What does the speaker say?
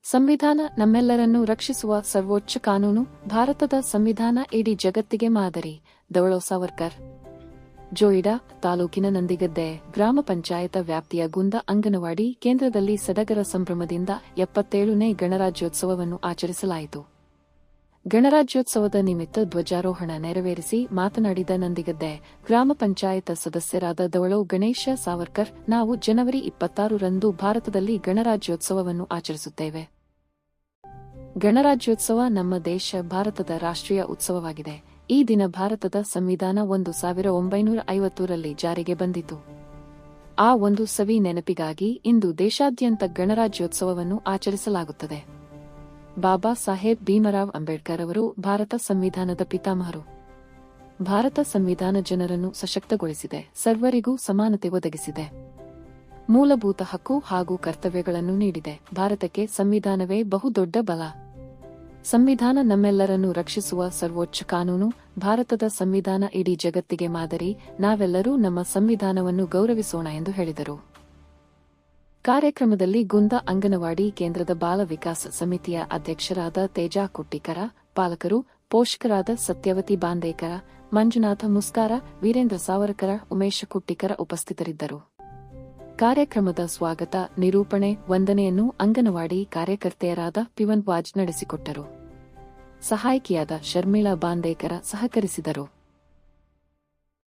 ಸಂವಿಧಾನ ನಮ್ಮೆಲ್ಲರನ್ನೂ ರಕ್ಷಿಸುವ ಸರ್ವೋಚ್ಚ ಕಾನೂನು. ಭಾರತದ ಸಂವಿಧಾನ ಇಡೀ ಜಗತ್ತಿಗೆ ಮಾದರಿ. ದವಳೋ ಸಾವರ್ಕರ್. ಜೋಯಿಡಾ ತಾಲೂಕಿನ ನಂದಿಗದ್ದೆ ಗ್ರಾಮ ಪಂಚಾಯತ ವ್ಯಾಪ್ತಿಯ ಗುಂದ ಅಂಗನವಾಡಿ ಕೇಂದ್ರದಲ್ಲಿ ಸಡಗರ ಸಂಭ್ರಮದಿಂದ 77ನೇ ಗಣರಾಜ್ಯೋತ್ಸವವನ್ನು ಆಚರಿಸಲಾಯಿತು. ಗಣರಾಜ್ಯೋತ್ಸವದ ನಿಮಿತ್ತ ಧ್ವಜಾರೋಹಣ ನೆರವೇರಿಸಿ ಮಾತನಾಡಿದ ನಂದಿಗದ್ದೆ ಗ್ರಾಮ ಪಂಚಾಯತ ಸದಸ್ಯರಾದ ದವಳೋ ಗಣೇಶ ಸಾವರ್ಕರ್, ನಾವು ಜನವರಿ 26ರಂದು ಭಾರತದಲ್ಲಿ ಗಣರಾಜ್ಯೋತ್ಸವವನ್ನು ಆಚರಿಸುತ್ತೇವೆ. ಗಣರಾಜ್ಯೋತ್ಸವ ನಮ್ಮ ದೇಶ ಭಾರತದ ರಾಷ್ಟ್ರೀಯ ಉತ್ಸವವಾಗಿದೆ. ಈ ದಿನ ಭಾರತದ ಸಂವಿಧಾನ 1950ರಲ್ಲಿ ಜಾರಿಗೆ ಬಂದಿತು. ಆ ಒಂದು ಸವಿ ನೆನಪಿಗಾಗಿ ಇಂದು ದೇಶಾದ್ಯಂತ ಗಣರಾಜ್ಯೋತ್ಸವವನ್ನು ಆಚರಿಸಲಾಗುತ್ತದೆ. ಬಾಬಾ ಸಾಹೇಬ್ ಭೀಮರಾವ್ ಅಂಬೇಡ್ಕರ್ ಅವರು ಭಾರತ ಸಂವಿಧಾನದ ಪಿತಾಮಹರು. ಭಾರತ ಸಂವಿಧಾನ ಜನರನ್ನು ಸಶಕ್ತಗೊಳಿಸಿದೆ, ಸರ್ವರಿಗೂ ಸಮಾನತೆ ಒದಗಿಸಿದೆ, ಮೂಲಭೂತ ಹಕ್ಕು ಹಾಗೂ ಕರ್ತವ್ಯಗಳನ್ನು ನೀಡಿದೆ. ಭಾರತಕ್ಕೆ ಸಂವಿಧಾನವೇ ಬಹುದೊಡ್ಡ ಬಲ. ಸಂವಿಧಾನ ನಮ್ಮೆಲ್ಲರನ್ನೂ ರಕ್ಷಿಸುವ ಸರ್ವೋಚ್ಚ ಕಾನೂನು. ಭಾರತದ ಸಂವಿಧಾನ ಇಡೀ ಜಗತ್ತಿಗೆ ಮಾದರಿ. ನಾವೆಲ್ಲರೂ ನಮ್ಮ ಸಂವಿಧಾನವನ್ನು ಗೌರವಿಸೋಣ ಎಂದು ಹೇಳಿದರು. ಕಾರ್ಯಕ್ರಮದಲ್ಲಿ ಗುಂದ ಅಂಗನವಾಡಿ ಕೇಂದ್ರದ ಬಾಲ ವಿಕಾಸ ಸಮಿತಿಯ ಅಧ್ಯಕ್ಷರಾದ ತೇಜಾ ಕುಟ್ಟಿಕರ, ಪಾಲಕರು, ಪೋಷಕರಾದ ಸತ್ಯವತಿ ಬಾಂದೇಕರ, ಮಂಜುನಾಥ ಮುಸ್ಕಾರ, ವೀರೇಂದ್ರ ಸಾವರ್ಕರ, ಉಮೇಶ ಕುಟ್ಟಿಕರ ಉಪಸ್ಥಿತರಿದ್ದರು. ಕಾರ್ಯಕ್ರಮದ ಸ್ವಾಗತ, ನಿರೂಪಣೆ, ವಂದನೆಯನ್ನು ಅಂಗನವಾಡಿ ಕಾರ್ಯಕರ್ತೆಯರಾದ ಪಿವನ್ ವಾಜ್ ನಡೆಸಿಕೊಟ್ಟರು. ಸಹಾಯಕಿಯಾದ ಶರ್ಮಿಳಾ ಬಾಂದೇಕರ ಸಹಕರಿಸಿದರು.